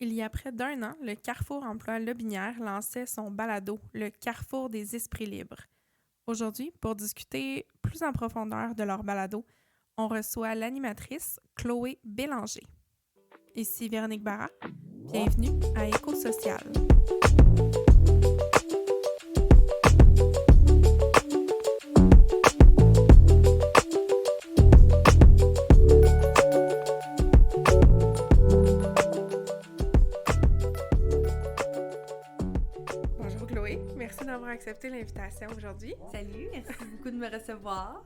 Il y a près d'un an, le Carrefour Emploi Lobinière lançait son balado, le Carrefour des esprits libres. Aujourd'hui, pour discuter plus en profondeur de leur balado, on reçoit l'animatrice Chloé Bélanger. Ici Véronique Barra. Bienvenue à Éco-Social. Bonjour Chloé, merci d'avoir accepté l'invitation aujourd'hui. Salut, merci beaucoup de me recevoir.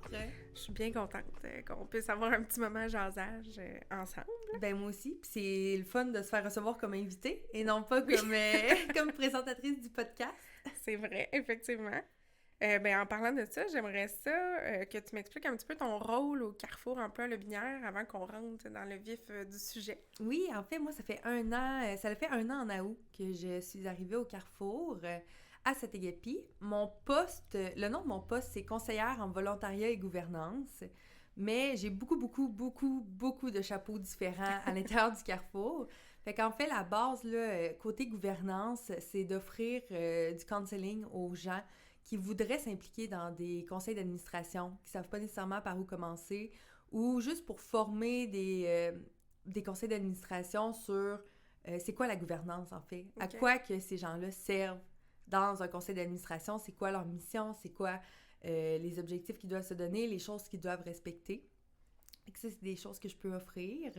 Je suis bien contente qu'on puisse avoir un petit moment jasage ensemble. Ben moi aussi, puis c'est le fun de se faire recevoir comme invitée et non pas comme, comme présentatrice du podcast. C'est vrai, effectivement. En parlant de ça, j'aimerais ça que tu m'expliques un petit peu ton rôle au Carrefour Emploi Lobinière avant qu'on rentre dans le vif du sujet. Oui, en fait, moi, ça fait un an, ça fait un an en août que je suis arrivée au Carrefour à Saint-Agapi. Mon poste, le nom de mon poste, c'est conseillère en volontariat et gouvernance. Mais j'ai beaucoup de chapeaux différents à l'intérieur du Carrefour. Fait qu'en fait, la base, là, côté gouvernance, c'est d'offrir du counseling aux gens qui voudraient s'impliquer dans des conseils d'administration, qui savent pas nécessairement par où commencer, ou juste pour former des conseils d'administration sur c'est quoi la gouvernance, en fait. À quoi que ces gens-là servent dans un conseil d'administration, c'est quoi leur mission, c'est quoi les objectifs qu'ils doivent se donner, les choses qu'ils doivent respecter. Et que ça, c'est des choses que je peux offrir.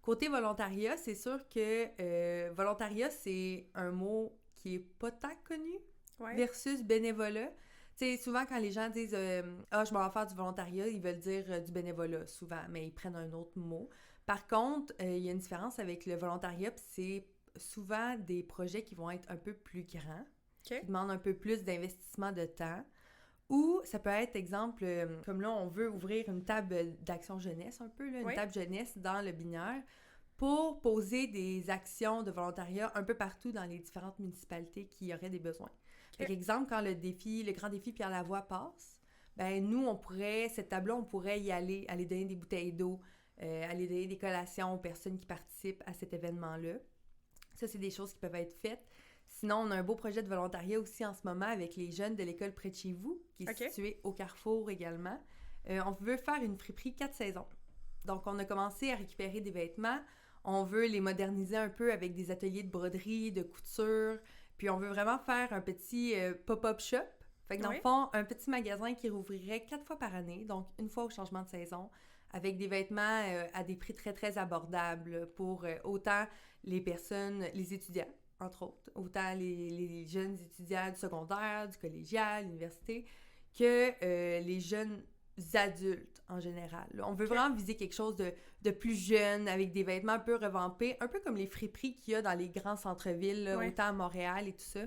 Côté volontariat, c'est sûr que volontariat, c'est un mot qui est pas tant connu versus bénévolat. Tu sais, souvent, quand les gens disent « Ah, je m'en vais faire du volontariat », ils veulent dire du bénévolat, souvent, mais ils prennent un autre mot. Par contre, il y a une différence avec le volontariat, puis c'est souvent des projets qui vont être un peu plus grands, qui demandent un peu plus d'investissement de temps. Ou ça peut être, exemple, comme là, on veut ouvrir une table d'action jeunesse un peu, là, une table jeunesse dans le Binière pour poser des actions de volontariat un peu partout dans les différentes municipalités qui auraient des besoins. Par exemple, quand le grand défi Pierre Lavoie passe, ben nous, cette table-là, on pourrait y aller donner des bouteilles d'eau, aller donner des collations aux personnes qui participent à cet événement-là. Ça, c'est des choses qui peuvent être faites. Sinon, on a un beau projet de volontariat aussi en ce moment avec les jeunes de l'école près de chez vous, qui est située au Carrefour également. On veut faire une friperie 4 saisons. Donc, on a commencé à récupérer des vêtements. On veut les moderniser un peu avec des ateliers de broderie, de couture. Puis, on veut vraiment faire un petit pop-up shop. Fait que dans le fond, un petit magasin qui rouvrirait 4 fois par année, donc une fois au changement de saison, avec des vêtements à des prix très, très abordables pour autant les personnes, les étudiants, entre autres, autant les jeunes étudiants du secondaire, du collégial, l'université, que les jeunes adultes en général. On veut vraiment viser quelque chose de plus jeune, avec des vêtements un peu revampés, un peu comme les friperies qu'il y a dans les grands centres-villes, là, autant à Montréal et tout ça.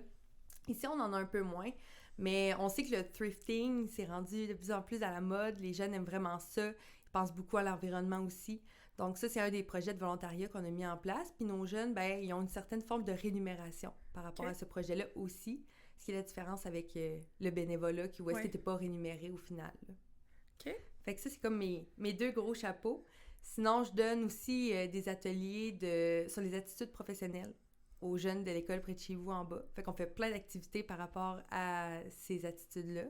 Ici, on en a un peu moins, mais on sait que le thrifting s'est rendu de plus en plus à la mode. Les jeunes aiment vraiment ça. Ils pensent beaucoup à l'environnement aussi. Donc ça, c'est un des projets de volontariat qu'on a mis en place. Puis nos jeunes, ben, ils ont une certaine forme de rémunération par rapport à ce projet-là aussi. Ce qui est la différence avec le bénévolat, où est-ce que t'es pas rémunéré au final. Là. Fait que ça, c'est comme mes deux gros chapeaux. Sinon, je donne aussi des ateliers sur les attitudes professionnelles aux jeunes de l'école près de chez vous en bas. Fait qu'on fait plein d'activités par rapport à ces attitudes-là.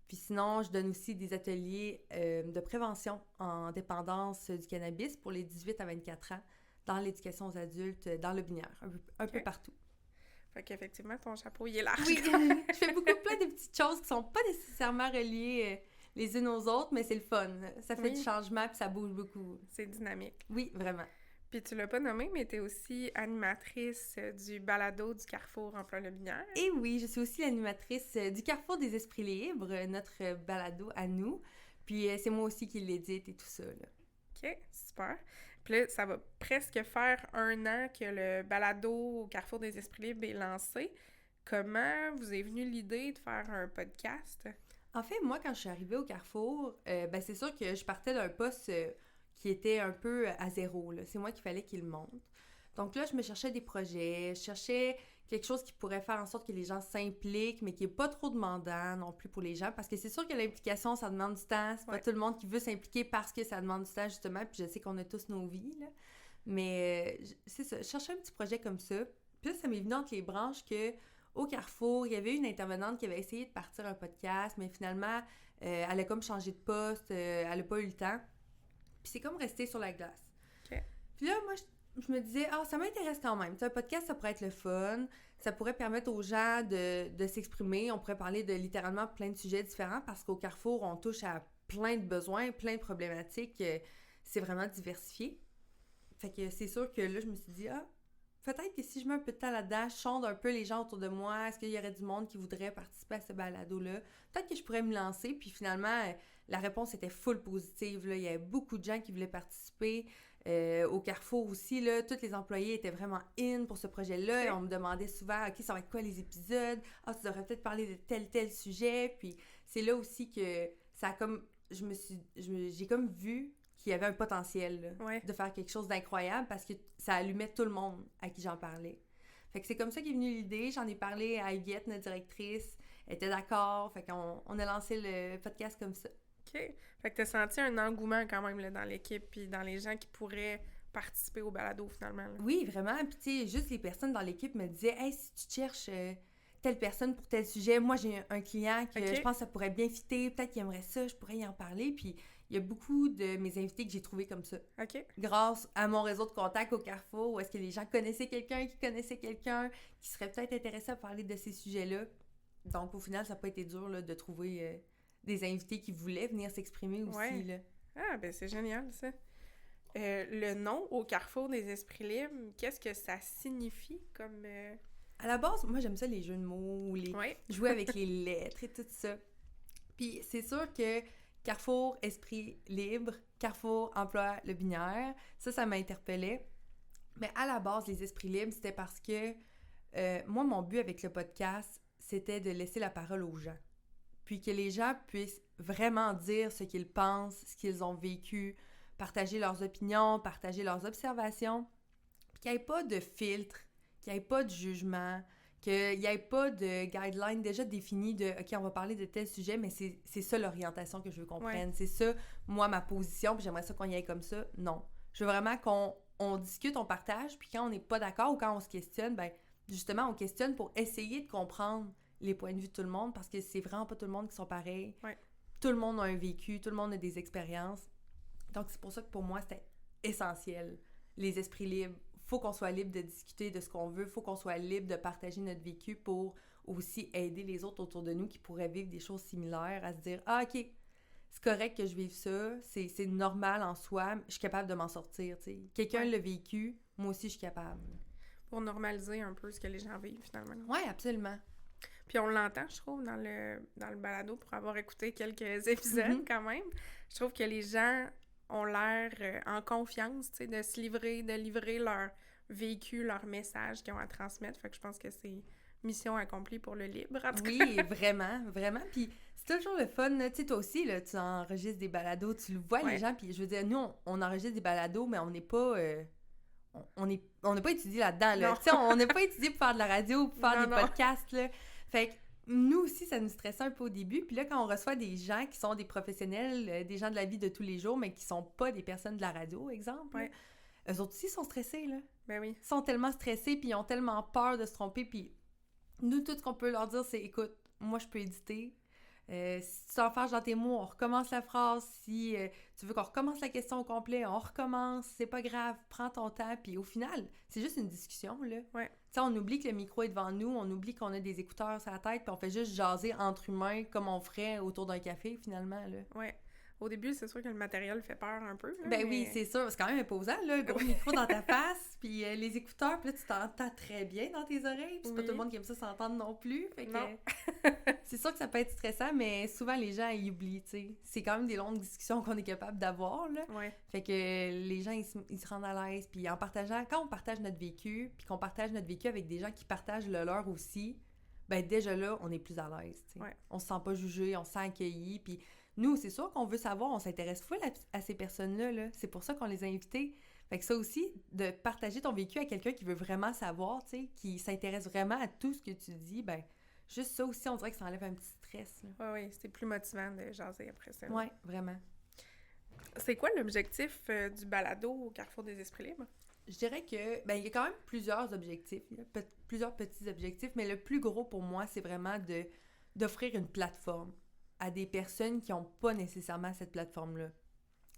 Puis sinon, je donne aussi des ateliers de prévention en dépendance du cannabis pour les 18 à 24 ans dans l'éducation aux adultes, dans le Binière, un peu partout. Fait qu'effectivement, ton chapeau, il est large. Oui, je fais plein de petites choses qui sont pas nécessairement reliées les unes aux autres, mais c'est le fun. Ça fait du changement puis ça bouge beaucoup. C'est dynamique. Oui, vraiment. Puis tu l'as pas nommé, mais tu es aussi animatrice du balado du Carrefour Emploi Lobinière. Et oui, je suis aussi l'animatrice du Carrefour des esprits libres, notre balado à nous. Puis c'est moi aussi qui l'édite et tout ça, là. OK, super. Puis là, ça va presque faire un an que le balado au Carrefour des esprits libres est lancé. Comment vous est venue l'idée de faire un podcast? En fait, moi, quand je suis arrivée au Carrefour, c'est sûr que je partais d'un poste qui était un peu à zéro, là. C'est moi qu'il fallait qu'il monte. Donc là, je me cherchais des projets, je cherchais quelque chose qui pourrait faire en sorte que les gens s'impliquent, mais qui n'est pas trop demandant non plus pour les gens, parce que c'est sûr que l'implication, ça demande du temps. C'est pas tout le monde qui veut s'impliquer parce que ça demande du temps, justement, puis je sais qu'on a tous nos vies, là. Mais c'est ça, je cherchais un petit projet comme ça. Puis là, ça m'est venu entre les branches que au Carrefour, il y avait une intervenante qui avait essayé de partir un podcast, mais finalement, elle a comme changé de poste, elle n'a pas eu le temps. Puis c'est comme resté sur la glace. OK. Puis là, moi, je me disais, ça m'intéresse quand même. Tu sais, un podcast, ça pourrait être le fun. Ça pourrait permettre aux gens de s'exprimer. On pourrait parler de littéralement plein de sujets différents parce qu'au Carrefour, on touche à plein de besoins, plein de problématiques. C'est vraiment diversifié. Fait que c'est sûr que là, je me suis dit, peut-être que si je mets un peu de temps là-dedans, je sonde un peu les gens autour de moi, est-ce qu'il y aurait du monde qui voudrait participer à ce balado-là? Peut-être que je pourrais me lancer, puis finalement, la réponse était full positive, là. Il y avait beaucoup de gens qui voulaient participer. Au Carrefour aussi, là, tous les employés étaient vraiment in pour ce projet-là. Okay. On me demandait souvent, OK, ça va être quoi les épisodes? Tu devrais peut-être parler de tel sujet. Puis c'est là aussi que ça a comme... j'ai comme vu qu'il y avait un potentiel là, de faire quelque chose d'incroyable parce que ça allumait tout le monde à qui j'en parlais. Fait que c'est comme ça qu'est venue l'idée. J'en ai parlé à Yvette, notre directrice. Elle était d'accord. Fait qu'on a lancé le podcast comme ça. OK. Fait que t'as senti un engouement quand même là, dans l'équipe puis dans les gens qui pourraient participer au balado finalement. Là. Oui, vraiment. Puis tu sais, juste les personnes dans l'équipe me disaient « Hey, si tu cherches telle personne pour tel sujet, moi j'ai un client que je pense que ça pourrait bien fitter, peut-être qu'il aimerait ça, je pourrais y en parler. » Puis il y a beaucoup de mes invités que j'ai trouvés comme ça. OK. Grâce à mon réseau de contacts au Carrefour, où est-ce que les gens connaissaient quelqu'un qui serait peut-être intéressé à parler de ces sujets-là. Donc au final, ça n'a pas été dur là, de trouver des invités qui voulaient venir s'exprimer aussi. Là. Ah, ben c'est génial ça. Le nom au Carrefour des Esprits Libres, qu'est-ce que ça signifie comme... À la base, moi j'aime ça les jeux de mots, jouer avec les lettres et tout ça. Puis c'est sûr que Carrefour, Esprit Libre, Carrefour, Emploi le binaire, ça m'interpellait. Mais à la base, les Esprits Libres, c'était parce que moi, mon but avec le podcast, c'était de laisser la parole aux gens. Puis que les gens puissent vraiment dire ce qu'ils pensent, ce qu'ils ont vécu, partager leurs opinions, partager leurs observations. Puis qu'il n'y ait pas de filtre, qu'il n'y ait pas de jugement, qu'il n'y ait pas de guideline déjà définie de « OK, on va parler de tel sujet, mais c'est ça l'orientation que je veux qu'on prenne. C'est ça, moi, ma position, puis j'aimerais ça qu'on y aille comme ça. » Non. Je veux vraiment qu'on discute, on partage, puis quand on n'est pas d'accord ou quand on se questionne, ben justement, on questionne pour essayer de comprendre les points de vue de tout le monde, parce que c'est vraiment pas tout le monde qui sont pareils. Tout le monde a un vécu, tout le monde a des expériences. Donc, c'est pour ça que pour moi, c'était essentiel. Les esprits libres. Faut qu'on soit libre de discuter de ce qu'on veut. Faut qu'on soit libre de partager notre vécu pour aussi aider les autres autour de nous qui pourraient vivre des choses similaires, à se dire « Ah, OK, c'est correct que je vive ça. C'est normal en soi. Je suis capable de m'en sortir. » Quelqu'un l'a vécu, moi aussi, je suis capable. Pour normaliser un peu ce que les gens vivent, finalement. Oui, absolument. Puis on l'entend, je trouve, dans le balado, pour avoir écouté quelques épisodes, quand même. Je trouve que les gens ont l'air en confiance, tu sais, de se livrer, de livrer leur vécu, leur message qu'ils ont à transmettre. Fait que je pense que c'est mission accomplie pour le libre, en tout cas. Oui, vraiment, vraiment. Puis c'est toujours le fun, tu sais, toi aussi, là, tu enregistres des balados, tu le vois, les gens, puis je veux dire, nous, on enregistre des balados, mais on n'est pas... on n'a pas étudié là-dedans, là. Tu sais, on n'a pas étudié pour faire de la radio ou pour faire des podcasts, là. Fait que nous aussi, ça nous stressait un peu au début. Puis là, quand on reçoit des gens qui sont des professionnels, des gens de la vie de tous les jours, mais qui sont pas des personnes de la radio, exemple, eux autres aussi sont stressés, là. Ben oui. Ils sont tellement stressés, puis ils ont tellement peur de se tromper. Puis nous, tout ce qu'on peut leur dire, c'est « Écoute, moi, je peux éditer. Si tu t'enfarges dans tes mots, on recommence la phrase. Si tu veux qu'on recommence la question au complet, on recommence. C'est pas grave, prends ton temps. » Puis au final, c'est juste une discussion, là. Ouais. Tu sais, on oublie que le micro est devant nous, on oublie qu'on a des écouteurs sur la tête, puis on fait juste jaser entre humains comme on ferait autour d'un café, finalement, là. Ouais. Au début, c'est sûr que le matériel fait peur un peu. Là, ben oui, c'est sûr. C'est quand même imposant, là. Gros micro dans ta face, puis les écouteurs, puis là, tu t'entends très bien dans tes oreilles. Puis c'est pas tout le monde qui aime ça s'entendre non plus. Fait que c'est sûr que ça peut être stressant, mais souvent, les gens, ils oublient, tu sais. C'est quand même des longues discussions qu'on est capable d'avoir, là. Ouais. Fait que les gens, ils se rendent à l'aise. Puis en partageant, quand on partage notre vécu, puis qu'on partage notre vécu avec des gens qui partagent le leur aussi, ben déjà là, on est plus à l'aise, tu sais. Ouais. On se sent pas jugé, on se sent accueilli, puis nous, c'est sûr qu'on veut savoir, on s'intéresse full à ces personnes-là, là. C'est pour ça qu'on les a invités. Fait que ça aussi, de partager ton vécu à quelqu'un qui veut vraiment savoir, tu sais, qui s'intéresse vraiment à tout ce que tu dis, ben juste ça aussi, on dirait que ça enlève un petit stress, là. Oui, c'était plus motivant de jaser après ça. Oui, vraiment. C'est quoi l'objectif du balado au Carrefour des Esprits Libres? Je dirais que, ben, il y a quand même plusieurs objectifs, il y a plusieurs petits objectifs, mais le plus gros pour moi, c'est vraiment d'offrir une plateforme à des personnes qui n'ont pas nécessairement cette plateforme-là.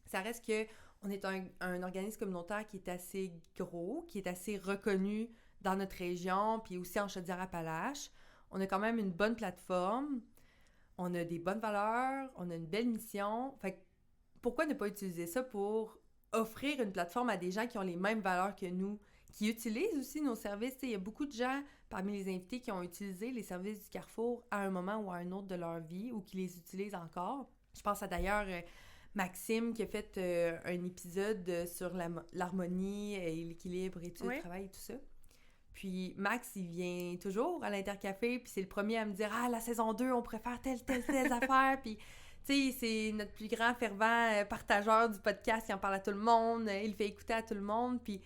Ça reste que on est un organisme communautaire qui est assez gros, qui est assez reconnu dans notre région, puis aussi en Chaudière-Appalaches. On a quand même une bonne plateforme, on a des bonnes valeurs, on a une belle mission. Fait que pourquoi ne pas utiliser ça pour offrir une plateforme à des gens qui ont les mêmes valeurs que nous, qui utilisent aussi nos services? Il y a beaucoup de gens parmi les invités qui ont utilisé les services du Carrefour à un moment ou à un autre de leur vie ou qui les utilisent encore. Je pense à d'ailleurs Maxime qui a fait un épisode sur l'harmonie et l'équilibre et tout, le travail et tout ça. Puis Max, il vient toujours à l'Intercafé, puis c'est le premier à me dire « Ah, la saison 2, on pourrait faire telle affaire. » Puis, tu sais, c'est notre plus grand fervent partageur du podcast, il en parle à tout le monde, il fait écouter à tout le monde. Puis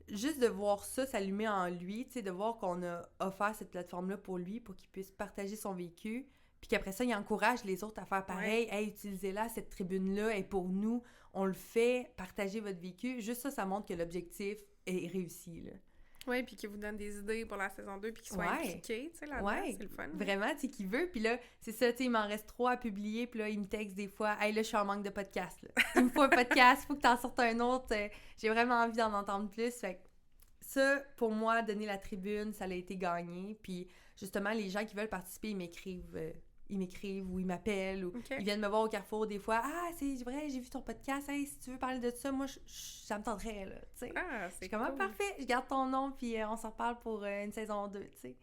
juste de voir ça s'allumer en lui, tu sais, de voir qu'on a offert cette plateforme-là pour lui, pour qu'il puisse partager son vécu, puis qu'après ça, il encourage les autres à faire pareil. « Hey, utilisez-la, cette tribune-là est pour nous, on le fait, partagez votre vécu. » Juste ça, ça montre que l'objectif est réussi, là. Oui, puis qu'il vous donne des idées pour la saison 2, puis qu'il soit impliqué, tu sais, là-dedans, c'est le fun. Vraiment, tu sais, qu'il veut. Puis là, c'est ça, tu sais, il m'en reste 3 à publier, puis là, il me texte des fois « Hey, là, je suis en manque de podcast, là. Il me faut un podcast, il faut que t'en sortes un autre. J'ai vraiment envie d'en entendre plus. » Fait que ça, pour moi, donner la tribune, ça a été gagné. Puis justement, les gens qui veulent participer, ils m'écrivent ou ils m'appellent ou ils viennent me voir au Carrefour des fois. « Ah, c'est vrai, j'ai vu ton podcast. Hey, si tu veux parler de ça, moi, ça me tenterait, là. » Tu sais. Ah, c'est cool. Parfait, je garde ton nom, puis on s'en reparle pour une saison 2, tu sais.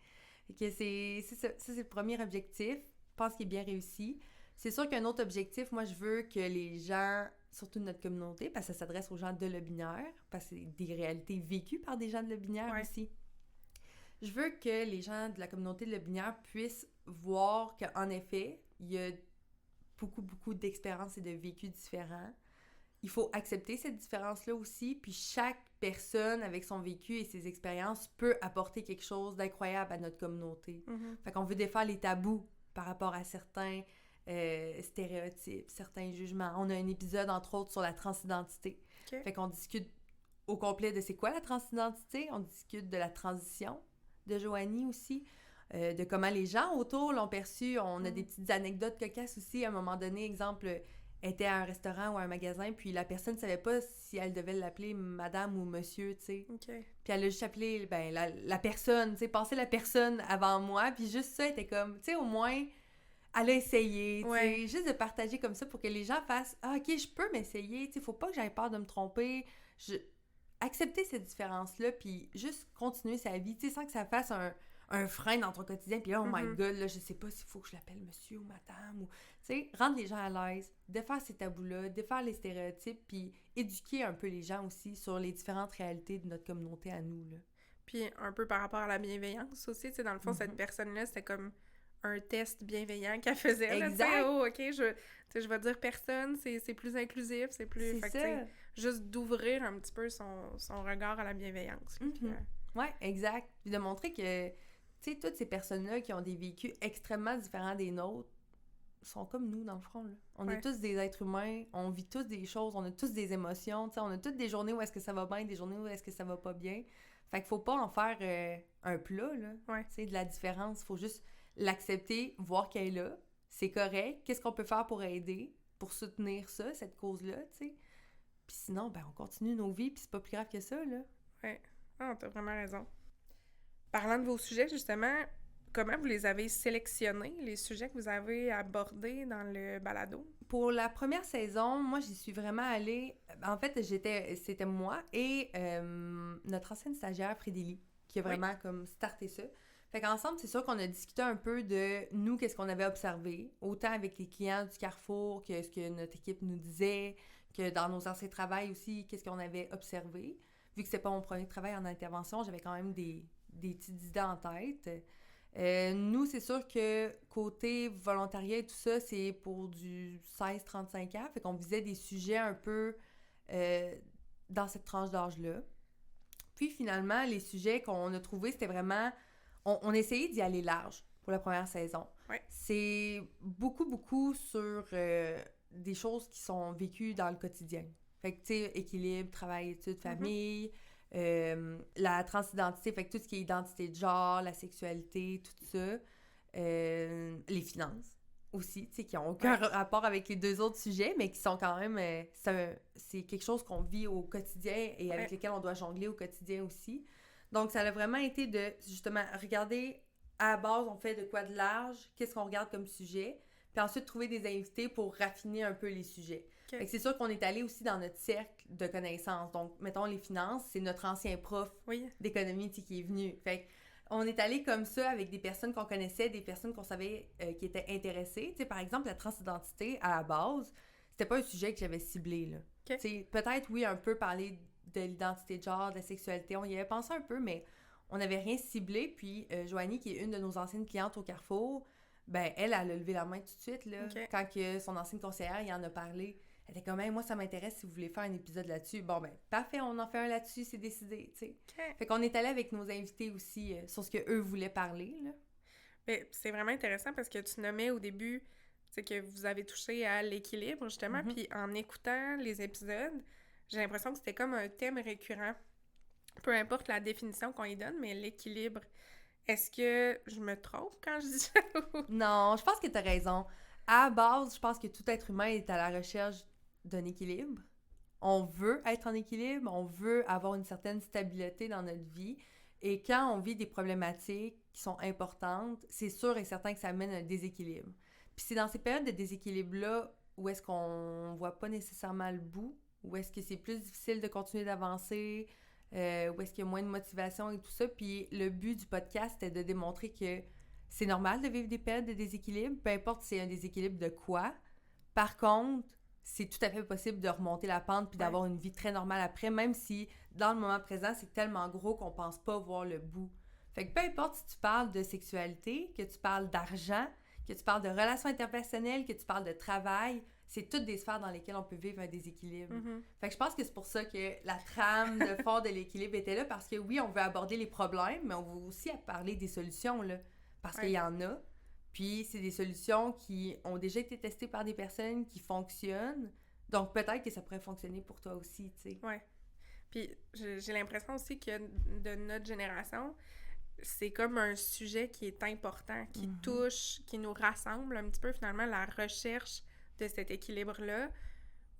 Fait que c'est ça. Ça, c'est le premier objectif. Je pense qu'il est bien réussi. C'est sûr qu'un autre objectif, moi, je veux que les gens, surtout de notre communauté, parce que ça s'adresse aux gens de Lotbinière, parce que c'est des réalités vécues par des gens de Lotbinière aussi. Je veux que les gens de la communauté de Lotbinière puissent voir qu'en effet, il y a beaucoup d'expériences et de vécus différents. Il faut accepter cette différence-là aussi, puis chaque personne avec son vécu et ses expériences peut apporter quelque chose d'incroyable à notre communauté. Fait qu'on veut défaire les tabous par rapport à certains stéréotypes, certains jugements. On a un épisode, entre autres, sur la transidentité. Fait qu'on discute au complet de c'est quoi la transidentité, on discute de la transition de Joanie aussi, de comment les gens autour l'ont perçu. On a des petites anecdotes cocasses aussi. À un moment donné, exemple, était à un restaurant ou à un magasin, puis la personne ne savait pas si elle devait l'appeler madame ou monsieur, tu sais. Puis elle a juste appelé la personne, tu sais, passer la personne avant moi, puis juste ça était comme, tu sais, au moins, elle a essayé, tu sais, juste de partager comme ça pour que les gens fassent « Ah, OK, je peux m'essayer, tu sais, faut pas que j'aie peur de me tromper. » Accepter cette différence-là, puis juste continuer sa vie, tu sais, sans que ça fasse un frein dans ton quotidien, puis là, oh my God, là, je sais pas s'il faut que je l'appelle monsieur ou madame, ou, tu sais, rendre les gens à l'aise, défaire ces tabous-là, défaire les stéréotypes, puis éduquer un peu les gens aussi sur les différentes réalités de notre communauté à nous, là. Puis un peu par rapport à la bienveillance aussi, tu sais, dans le fond, cette personne-là, c'était comme un test bienveillant qu'elle faisait, là, tu sais, oh, OK, je vais dire personne, c'est plus inclusif, c'est plus... C'est fait ça. Juste d'ouvrir un petit peu son regard à la bienveillance. Ouais, exact. Puis de montrer que, tu sais, toutes ces personnes-là qui ont des vécus extrêmement différents des nôtres sont comme nous, dans le fond, là. On est tous des êtres humains, on vit tous des choses, on a tous des émotions, tu sais, on a toutes des journées où est-ce que ça va bien, des journées où est-ce que ça va pas bien. Fait qu'il faut pas en faire un plat, là. Tu sais, de la différence, faut juste l'accepter, voir qu'elle est là, c'est correct, qu'est-ce qu'on peut faire pour aider, pour soutenir ça, cette cause-là, tu sais. Puis sinon, ben on continue nos vies, puis c'est pas plus grave que ça, là. Ouais. Ah, t'as vraiment raison. Parlant de vos sujets, justement, comment vous les avez sélectionnés, les sujets que vous avez abordés dans le balado? Pour la première saison, moi, j'y suis vraiment allée... En fait, c'était moi et notre ancienne stagiaire, Frédélie, qui a vraiment comme starté ça. Fait qu'ensemble, c'est sûr qu'on a discuté un peu de nous, qu'est-ce qu'on avait observé, autant avec les clients du Carrefour que ce que notre équipe nous disait, que dans nos anciens travails aussi, qu'est-ce qu'on avait observé. Vu que c'est pas mon premier travail en intervention, j'avais quand même des petites idées en tête. Nous, c'est sûr que côté volontariat et tout ça, c'est pour du 16-35 ans. Fait qu'on visait des sujets un peu dans cette tranche d'âge-là. Puis finalement, les sujets qu'on a trouvés, c'était vraiment... On essayait d'y aller large pour la première saison. Ouais. C'est beaucoup sur des choses qui sont vécues dans le quotidien. Fait que, tu sais, équilibre, travail, études, famille, la transidentité, fait que tout ce qui est identité de genre, la sexualité, tout ça, les finances aussi, tu sais, qui n'ont aucun rapport avec les deux autres sujets, mais qui sont quand même... c'est quelque chose qu'on vit au quotidien et avec lequel on doit jongler au quotidien aussi. Donc, ça a vraiment été de, justement, regarder à la base, on fait de quoi de large, qu'est-ce qu'on regarde comme sujet, puis ensuite trouver des invités pour raffiner un peu les sujets. Okay. Fait que c'est sûr qu'on est allé aussi dans notre cercle de connaissances. Donc, mettons, les finances, c'est notre ancien prof d'économie qui est venu. Fait on est allé comme ça avec des personnes qu'on connaissait, des personnes qu'on savait qui étaient intéressées. Tu sais, par exemple, la transidentité, à la base, c'était pas un sujet que j'avais ciblé, là. Okay. Tu sais, peut-être, oui, un peu parler de l'identité de genre, de la sexualité, on y avait pensé un peu, mais on n'avait rien ciblé. Puis, Joanie, qui est une de nos anciennes clientes au Carrefour, ben elle a levé la main tout de suite, là, quand que son ancienne conseillère, il en a parlé. Elle était comme, hey, moi, ça m'intéresse si vous voulez faire un épisode là-dessus. Bon, ben, parfait, on en fait un là-dessus, c'est décidé, tu sais. Okay. Fait qu'on est allé avec nos invités aussi sur ce qu'eux voulaient parler, là. Mais c'est vraiment intéressant parce que tu nommais au début, tu sais, que vous avez touché à l'équilibre, justement, puis en écoutant les épisodes, j'ai l'impression que c'était comme un thème récurrent. Peu importe la définition qu'on y donne, mais l'équilibre. Est-ce que je me trompe quand je dis ça? Non, je pense que t'as raison. À la base, je pense que tout être humain est à la recherche d'un équilibre. On veut être en équilibre, on veut avoir une certaine stabilité dans notre vie. Et quand on vit des problématiques qui sont importantes, c'est sûr et certain que ça amène un déséquilibre. Puis c'est dans ces périodes de déséquilibre-là où est-ce qu'on voit pas nécessairement le bout, où est-ce que c'est plus difficile de continuer d'avancer, où est-ce qu'il y a moins de motivation et tout ça. Puis le but du podcast, c'était de démontrer que c'est normal de vivre des périodes de déséquilibre, peu importe si c'est un déséquilibre de quoi. Par contre, c'est tout à fait possible de remonter la pente puis d'avoir une vie très normale après, même si dans le moment présent, c'est tellement gros qu'on pense pas voir le bout. Fait que peu importe si tu parles de sexualité, que tu parles d'argent, que tu parles de relations interpersonnelles, que tu parles de travail, c'est toutes des sphères dans lesquelles on peut vivre un déséquilibre. Fait que je pense que c'est pour ça que la trame de fond de l'équilibre était là, parce que oui, on veut aborder les problèmes, mais on veut aussi parler des solutions, là, parce qu'il y en a. Puis c'est des solutions qui ont déjà été testées par des personnes qui fonctionnent, donc peut-être que ça pourrait fonctionner pour toi aussi, tu sais. Ouais. Puis j'ai l'impression aussi que de notre génération, c'est comme un sujet qui est important, qui touche, qui nous rassemble un petit peu finalement, la recherche de cet équilibre-là.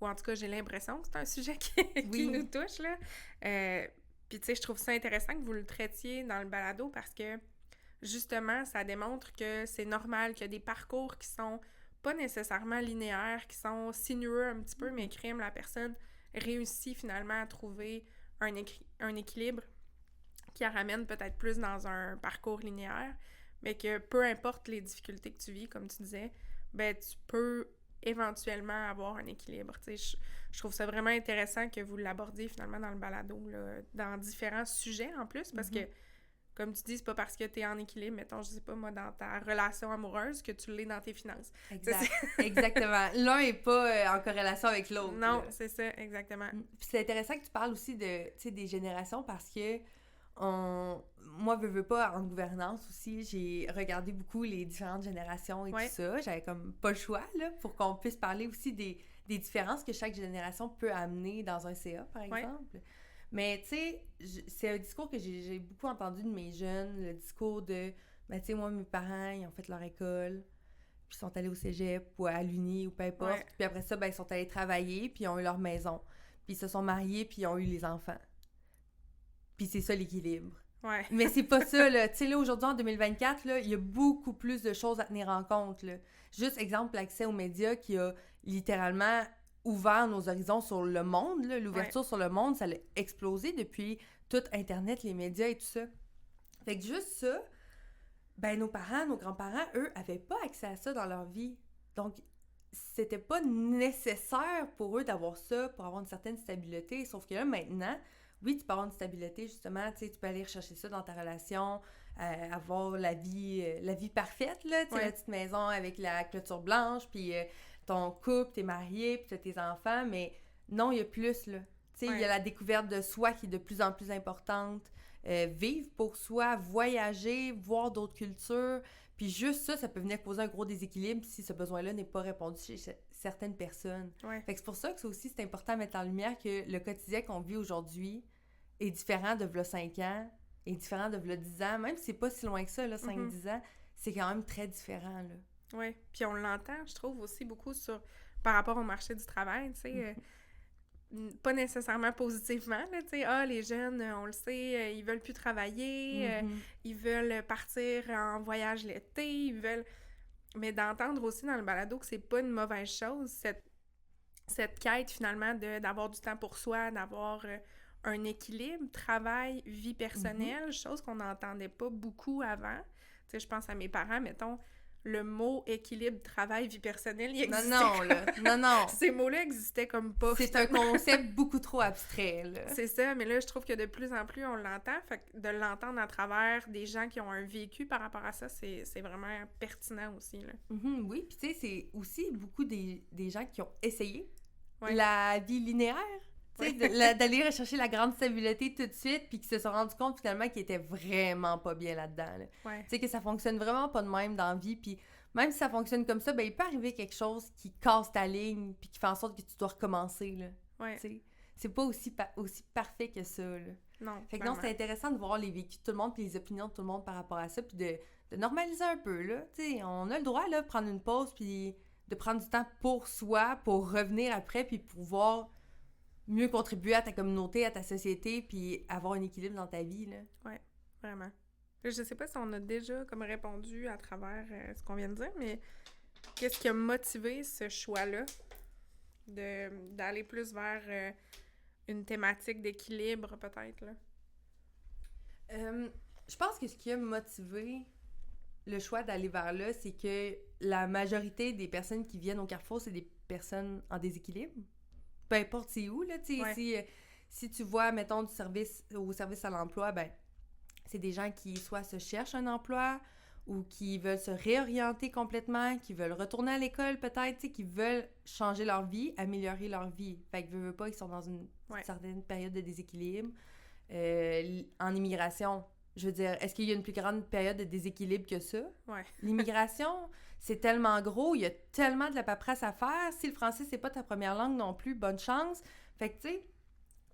Ou en tout cas, j'ai l'impression que c'est un sujet qui nous touche, là. Puis tu sais, je trouve ça intéressant que vous le traitiez dans le balado parce que justement, ça démontre que c'est normal qu'il y a des parcours qui sont pas nécessairement linéaires, qui sont sinueux un petit peu, mais crime, la personne réussit finalement à trouver un équilibre qui la ramène peut-être plus dans un parcours linéaire, mais que peu importe les difficultés que tu vis, comme tu disais, ben tu peux éventuellement avoir un équilibre. Tu sais, je trouve ça vraiment intéressant que vous l'abordiez finalement dans le balado, là, dans différents sujets en plus, parce que comme tu dis, c'est pas parce que t'es en équilibre, mettons, je sais pas, moi, dans ta relation amoureuse, que tu l'es dans tes finances. Exact. Exactement. L'un est pas en corrélation avec l'autre. Non, là. c'est ça, exactement. Puis c'est intéressant que tu parles aussi de, tu sais, des générations parce que moi, veux pas, en gouvernance aussi, j'ai regardé beaucoup les différentes générations et tout ça. J'avais comme pas le choix, là, pour qu'on puisse parler aussi des différences que chaque génération peut amener dans un CA, par exemple. Mais, tu sais, c'est un discours que j'ai beaucoup entendu de mes jeunes, le discours de, ben, tu sais, moi, mes parents, ils ont fait leur école, puis ils sont allés au cégep ou à l'uni ou peu importe. Puis après ça, ben, ils sont allés travailler, puis ils ont eu leur maison. Puis ils se sont mariés, puis ils ont eu les enfants. Puis c'est ça, l'équilibre. Ouais. Mais c'est pas ça, là. Tu sais, là, aujourd'hui, en 2024, là, il y a beaucoup plus de choses à tenir en compte, là. Juste, exemple, l'accès aux médias qui a littéralement ouvert nos horizons sur le monde, là. L'ouverture sur le monde, ça a explosé depuis tout Internet, les médias et tout ça. Fait que juste ça, ben nos parents, nos grands-parents, eux, avaient pas accès à ça dans leur vie. Donc, c'était pas nécessaire pour eux d'avoir ça pour avoir une certaine stabilité. Sauf que là, maintenant, oui, tu peux avoir une stabilité, justement, tu sais, tu peux aller rechercher ça dans ta relation, avoir la vie parfaite, là, tu sais, la petite maison avec la clôture blanche, puis ton couple, t'es marié, puis t'as tes enfants, mais non, il y a plus, là. Tu sais, il y a la découverte de soi qui est de plus en plus importante, vivre pour soi, voyager, voir d'autres cultures, puis juste ça, ça peut venir causer un gros déséquilibre si ce besoin-là n'est pas répondu chez certaines personnes. Fait que c'est pour ça que ça aussi, c'est important de mettre en lumière que le quotidien qu'on vit aujourd'hui est différent de v'là 5 ans, est différent de v'là 10 ans, même si c'est pas si loin que ça, là, 5-10 ans, c'est quand même très différent, là. Oui, puis on l'entend, je trouve, aussi beaucoup par rapport au marché du travail, tu sais, pas nécessairement positivement, là, tu sais, les jeunes, on le sait, ils veulent plus travailler, ils veulent partir en voyage l'été, ils veulent... Mais d'entendre aussi dans le balado que c'est pas une mauvaise chose, cette quête, finalement, d'avoir du temps pour soi, d'avoir un équilibre, travail, vie personnelle, chose qu'on n'entendait pas beaucoup avant. Tu sais, je pense à mes parents, mettons, le mot équilibre, travail, vie personnelle, il existait. Non. Ces mots-là existaient comme pas. C'est un concept beaucoup trop abstrait, là. C'est ça, mais là, je trouve que de plus en plus, on l'entend. Fait que de l'entendre à travers des gens qui ont un vécu par rapport à ça, c'est vraiment pertinent aussi, là. Oui, puis tu sais, c'est aussi beaucoup des gens qui ont essayé Ouais. la vie linéaire. Tu sais, d'aller rechercher la grande stabilité tout de suite, puis qui se sont rendus compte finalement qu'ils étaient vraiment pas bien là-dedans. Là. Ouais. Tu sais, que ça fonctionne vraiment pas de même dans la vie, puis même si ça fonctionne comme ça, ben il peut arriver quelque chose qui casse ta ligne, puis qui fait en sorte que tu dois recommencer, là. Ouais. Tu sais, c'est pas aussi parfait que ça, là. Non, Fait que non, c'est intéressant de voir les vécus de tout le monde, puis les opinions de tout le monde par rapport à ça, puis de normaliser un peu, là. Tu sais, on a le droit, là, de prendre une pause, puis de prendre du temps pour soi, pour revenir après, puis pouvoir mieux contribuer à ta communauté, à ta société, puis avoir un équilibre dans ta vie, là. Ouais, vraiment. Je sais pas si on a déjà comme répondu à travers ce qu'on vient de dire, mais qu'est-ce qui a motivé ce choix-là d'aller plus vers une thématique d'équilibre, peut-être, là? Je pense que ce qui a motivé le choix d'aller vers là, c'est que la majorité des personnes qui viennent au Carrefour, c'est des personnes en déséquilibre. Peu importe c'est où, là, tu sais, si tu vois, mettons, au service à l'emploi, ben c'est des gens qui soit se cherchent un emploi ou qui veulent se réorienter complètement, qui veulent retourner à l'école peut-être, tu sais, qui veulent changer leur vie, améliorer leur vie. Fait que veulent pas, ils sont dans une certaine période de déséquilibre. En immigration, je veux dire, est-ce qu'il y a une plus grande période de déséquilibre que ça? Ouais. L'immigration, c'est tellement gros, il y a tellement de la paperasse à faire. Si le français, c'est pas ta première langue non plus, bonne chance. Fait que, tu sais,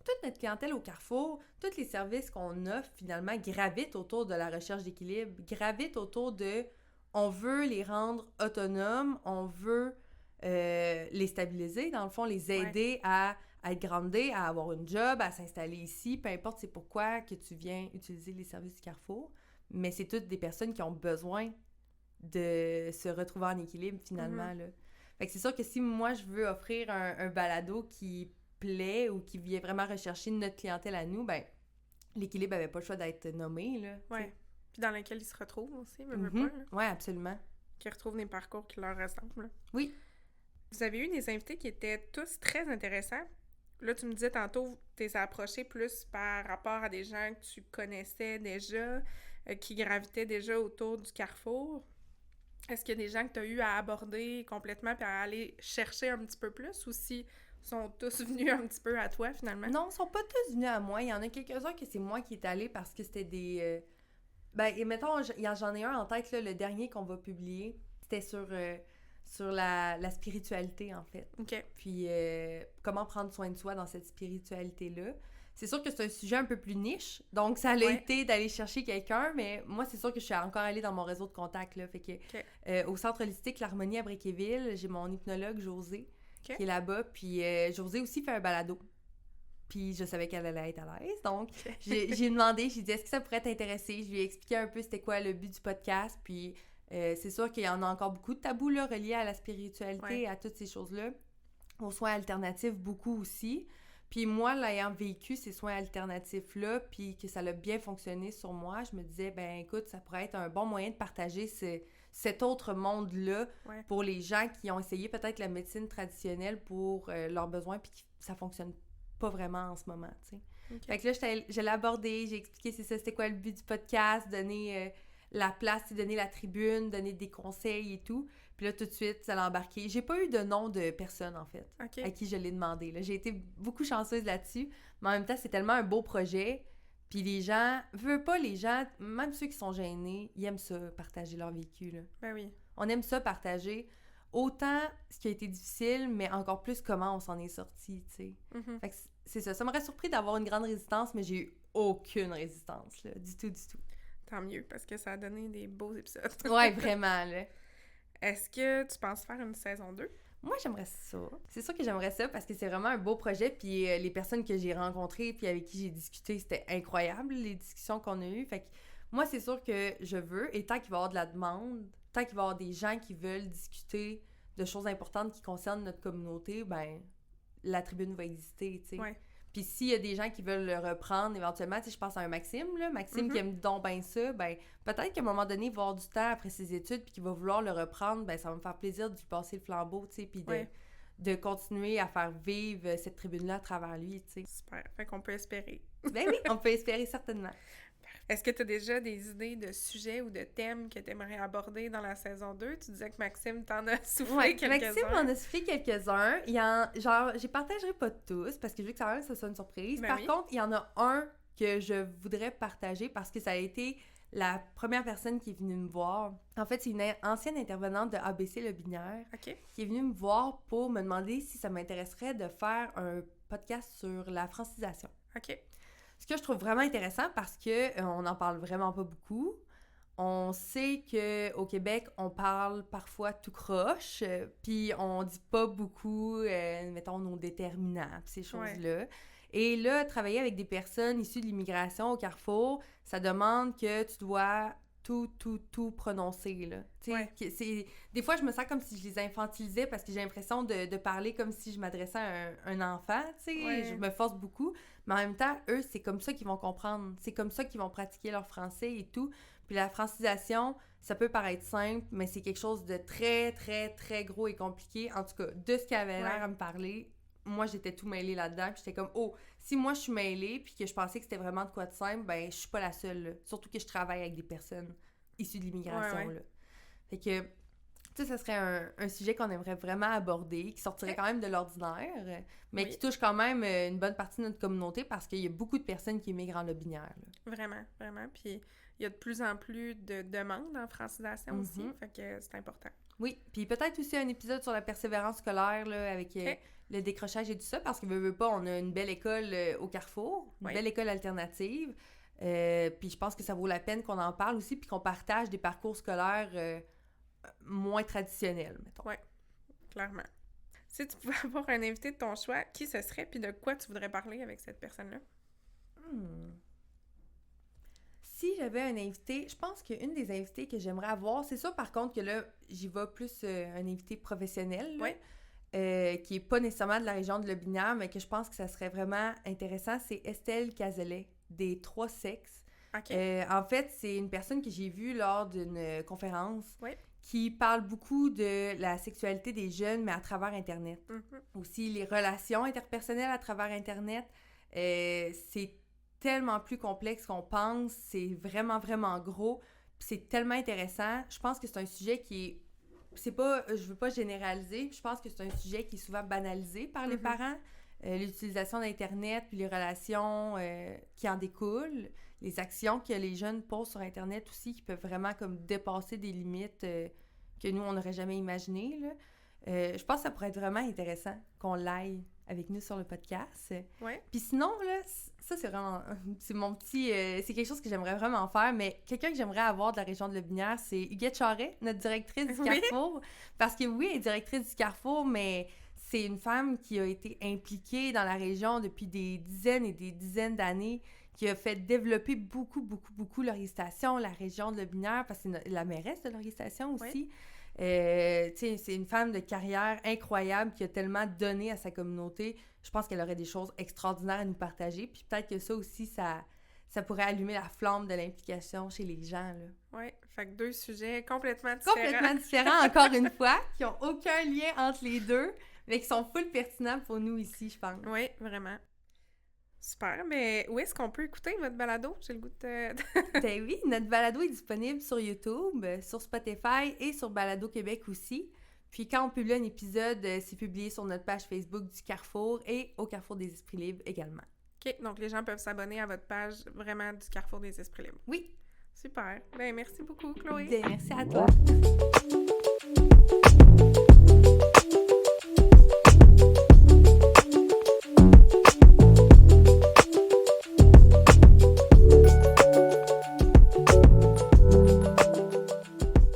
toute notre clientèle au Carrefour, tous les services qu'on offre, finalement, gravitent autour de la recherche d'équilibre, gravitent autour de... On veut les rendre autonomes, on veut les stabiliser, dans le fond, les aider à être groundés, à avoir une job, à s'installer ici, peu importe c'est pourquoi que tu viens utiliser les services du Carrefour, mais c'est toutes des personnes qui ont besoin de se retrouver en équilibre, finalement, là. Fait que c'est sûr que si moi, je veux offrir un balado qui plaît ou qui vient vraiment rechercher notre clientèle à nous, ben l'équilibre avait pas le choix d'être nommé, là. Ouais. T'sais. Puis dans lequel ils se retrouvent aussi, pas, Ouais, absolument. Qui retrouvent des parcours qui leur ressemblent. Oui. Vous avez eu des invités qui étaient tous très intéressants. Là, tu me disais tantôt, tu t'es approché plus par rapport à des gens que tu connaissais déjà, qui gravitaient déjà autour du Carrefour. Est-ce qu'il y a des gens que tu as eu à aborder complètement puis à aller chercher un petit peu plus, ou si sont tous venus un petit peu à toi, finalement? Non, ils sont pas tous venus à moi. Il y en a quelques-uns que c'est moi qui est allé parce que c'était des... et mettons, j'en ai un en tête, là, le dernier qu'on va publier. C'était sur la spiritualité, en fait. OK. Puis comment prendre soin de soi dans cette spiritualité-là. C'est sûr que c'est un sujet un peu plus niche, donc ça a été d'aller chercher quelqu'un, mais moi, c'est sûr que je suis encore allée dans mon réseau de contacts, là. Fait que au Centre holistique L'Harmonie à Bréquéville, j'ai mon hypnologue, Josée, qui est là-bas, puis Josée aussi fait un balado. Puis je savais qu'elle allait être à l'aise, donc j'ai demandé, j'ai dit, est-ce que ça pourrait t'intéresser? Je lui ai expliqué un peu c'était quoi le but du podcast, puis c'est sûr qu'il y en a encore beaucoup de tabous, là, reliés à la spiritualité, à toutes ces choses-là. Aux soins alternatifs, beaucoup aussi. Puis moi, l'ayant vécu ces soins alternatifs-là, puis que ça a bien fonctionné sur moi, je me disais, ben écoute, ça pourrait être un bon moyen de partager cet autre monde-là pour les gens qui ont essayé peut-être la médecine traditionnelle pour leurs besoins, puis que ça fonctionne pas vraiment en ce moment, tu sais. Okay. Fait que là, je l'ai abordé, j'ai expliqué c'était quoi le but du podcast, donner la place, donner la tribune, donner des conseils et tout. Puis là, tout de suite, ça l'a embarqué. J'ai pas eu de nom de personne, en fait, à qui je l'ai demandé. Là. J'ai été beaucoup chanceuse là-dessus, mais en même temps, c'est tellement un beau projet. Puis les gens, les gens, même ceux qui sont gênés, ils aiment ça, partager leur vécu, là. Ben oui. On aime ça, partager autant ce qui a été difficile, mais encore plus comment on s'en est sorti, tu sais. Fait que c'est ça. Ça m'aurait surpris d'avoir une grande résistance, mais j'ai eu aucune résistance, là. Du tout, du tout. Tant mieux, parce que ça a donné des beaux épisodes. Ouais, vraiment, là. Est-ce que tu penses faire une saison 2? Moi, j'aimerais ça. C'est sûr que j'aimerais ça parce que c'est vraiment un beau projet. Puis les personnes que j'ai rencontrées puis avec qui j'ai discuté, c'était incroyable, les discussions qu'on a eues. Fait que moi, c'est sûr que je veux. Et tant qu'il va y avoir de la demande, tant qu'il va y avoir des gens qui veulent discuter de choses importantes qui concernent notre communauté, ben la tribune va exister, tu sais. Ouais. Puis s'il y a des gens qui veulent le reprendre, éventuellement, tu sais, je pense à un Maxime, là. Maxime qui aime donc bien ça, ben peut-être qu'à un moment donné, il va avoir du temps après ses études puis qu'il va vouloir le reprendre, ben ça va me faire plaisir de lui passer le flambeau, tu sais, puis de continuer à faire vivre cette tribune-là à travers lui, tu sais. Super. Fait qu'on peut espérer. Ben oui, on peut espérer certainement. Est-ce que tu as déjà des idées de sujets ou de thèmes que tu aimerais aborder dans la saison 2? Tu disais que Maxime t'en a soufflé quelques-uns. Maxime m'en a soufflé quelques-uns. J'y partagerai pas tous parce que je veux que ça soit une surprise. Ben Par oui. contre, il y en a un que je voudrais partager parce que ça a été la première personne qui est venue me voir. En fait, c'est une ancienne intervenante de ABC Le Binière OK. qui est venue me voir pour me demander si ça m'intéresserait de faire un podcast sur la francisation. OK. Ce que je trouve vraiment intéressant parce que on en parle vraiment pas beaucoup. On sait qu'au Québec, on parle parfois tout croche, puis on dit pas beaucoup, mettons, nos déterminants, pis ces choses-là. Ouais. Et là, travailler avec des personnes issues de l'immigration au Carrefour, ça demande que tu dois tout prononcer, là. Ouais. Des fois, je me sens comme si je les infantilisais parce que j'ai l'impression de parler comme si je m'adressais à un enfant, tu sais. Ouais. Je me force beaucoup, mais en même temps, eux, c'est comme ça qu'ils vont comprendre. C'est comme ça qu'ils vont pratiquer leur français et tout. Puis la francisation, ça peut paraître simple, mais c'est quelque chose de très, très, très gros et compliqué. En tout cas, de ce qu'elle avait l'air à me parler, moi, j'étais tout mêlée là-dedans. Puis j'étais comme, oh, si moi, je suis mêlée puis que je pensais que c'était vraiment de quoi de simple, ben je suis pas la seule, là. Surtout que je travaille avec des personnes issues de l'immigration, là. Fait que, tu sais, ça serait un sujet qu'on aimerait vraiment aborder, qui sortirait quand même de l'ordinaire, mais qui touche quand même une bonne partie de notre communauté parce qu'il y a beaucoup de personnes qui émigrent en Lobinière, là. Vraiment, vraiment. Puis il y a de plus en plus de demandes en francisation aussi, fait que c'est important. Oui, puis peut-être aussi un épisode sur la persévérance scolaire, là, avec le décrochage et tout ça, parce que veut pas, on a une belle école au Carrefour, une belle école alternative, puis je pense que ça vaut la peine qu'on en parle aussi, puis qu'on partage des parcours scolaires moins traditionnels, mettons. Oui, clairement. Si tu pouvais avoir un invité de ton choix, qui ce serait, puis de quoi tu voudrais parler avec cette personne-là? Si j'avais un invité, je pense qu'une des invités que j'aimerais avoir, c'est ça par contre que là, j'y vais plus un invité professionnel, là, qui est pas nécessairement de la région de Lobinière, mais que je pense que ça serait vraiment intéressant, c'est Estelle Cazelet, des Trois Sexes. Okay. En fait, c'est une personne que j'ai vue lors d'une conférence qui parle beaucoup de la sexualité des jeunes, mais à travers Internet. Aussi, les relations interpersonnelles à travers Internet, c'est tellement plus complexe qu'on pense, c'est vraiment, vraiment gros, puis c'est tellement intéressant. Je pense que c'est un sujet qui est... C'est pas... Je veux pas généraliser, je pense que c'est un sujet qui est souvent banalisé par les parents. L'utilisation d'Internet, puis les relations qui en découlent, les actions que les jeunes posent sur Internet aussi, qui peuvent vraiment comme dépasser des limites que nous, on n'aurait jamais imaginées, là. Je pense que ça pourrait être vraiment intéressant qu'on l'aille avec nous sur le podcast. Puis sinon, là, ça, c'est vraiment... C'est mon petit... c'est quelque chose que j'aimerais vraiment faire, mais quelqu'un que j'aimerais avoir de la région de Lobinière, c'est Huguette Charret, notre directrice du Carrefour. Parce que oui, elle est directrice du Carrefour, mais c'est une femme qui a été impliquée dans la région depuis des dizaines et des dizaines d'années, qui a fait développer beaucoup l'Organisation, la région de Lobinière, parce que c'est la mairesse de l'Organisation aussi. C'est une femme de carrière incroyable qui a tellement donné à sa communauté. Je pense qu'elle aurait des choses extraordinaires à nous partager. Puis peut-être que ça aussi, ça pourrait allumer la flamme de l'implication chez les gens, là. Oui, fait que 2 sujets complètement différents. Complètement différents, encore une fois, qui n'ont aucun lien entre les deux, mais qui sont full pertinents pour nous ici, je pense. Oui, vraiment. Super, mais où est-ce qu'on peut écouter votre balado? J'ai le goût de... Ben oui, notre balado est disponible sur YouTube, sur Spotify et sur Balado Québec aussi. Puis quand on publie un épisode, c'est publié sur notre page Facebook du Carrefour et au Carrefour des Esprits Libres également. OK, donc les gens peuvent s'abonner à votre page vraiment du Carrefour des Esprits Libres. Oui. Super. Ben merci beaucoup, Chloé. Bien, merci à toi.